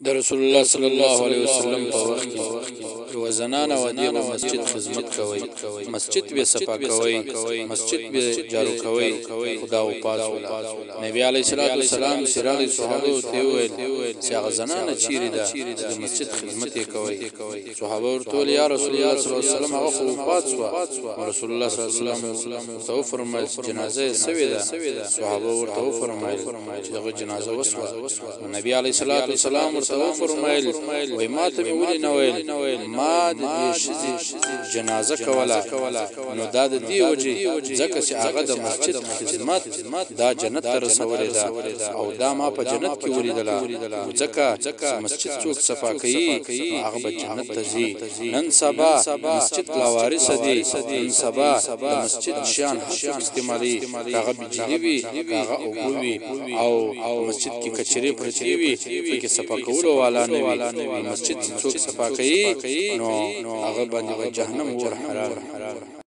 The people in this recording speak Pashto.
د رسول الله صلی الله علیه وسلم په وخت کې یو زنانه و دی مسجد خدمت کوي، مسجد به صفا کوي، مسجد به جارو کوي. خدا او پاس نبی علیه الصلاۃ والسلام سراج صحابه ته ویل چې هغه زنانه چیرې ده د مسجد خدمت یې کوي. صحابه ورته یا رسول الله صلی الله علیه وسلم هغه خو پات شو. رسول الله صلی الله علیه وسلم تو فرمایل جنازه سوي ده. صحابه ورته فرمایل چې هغه جنازه وسوه. نبی علیه الصلاۃ والسلام ورته فرمایل وای ما ته ویل نه ویل ما د دې شذ جنازه کولا نو دا د دې وجه ځکه چې هغه د مسجد خدمت دا جنت ته رسولې ده او دا ما په جنت کې ولیدله. ځکه مسجد څوک صفا کوي هغه به جنت ته ځي. نن سبا مسجد لا وارث دي، نن سبا د مسجد شان استعمالي هغه بجلی وي هغه اوبوي او مسجد کې کچري پرچي وي پکې صفا کولو والا نه وي. مسجد څوک صفا کوي نو هغه باندې جهنم ور حرام.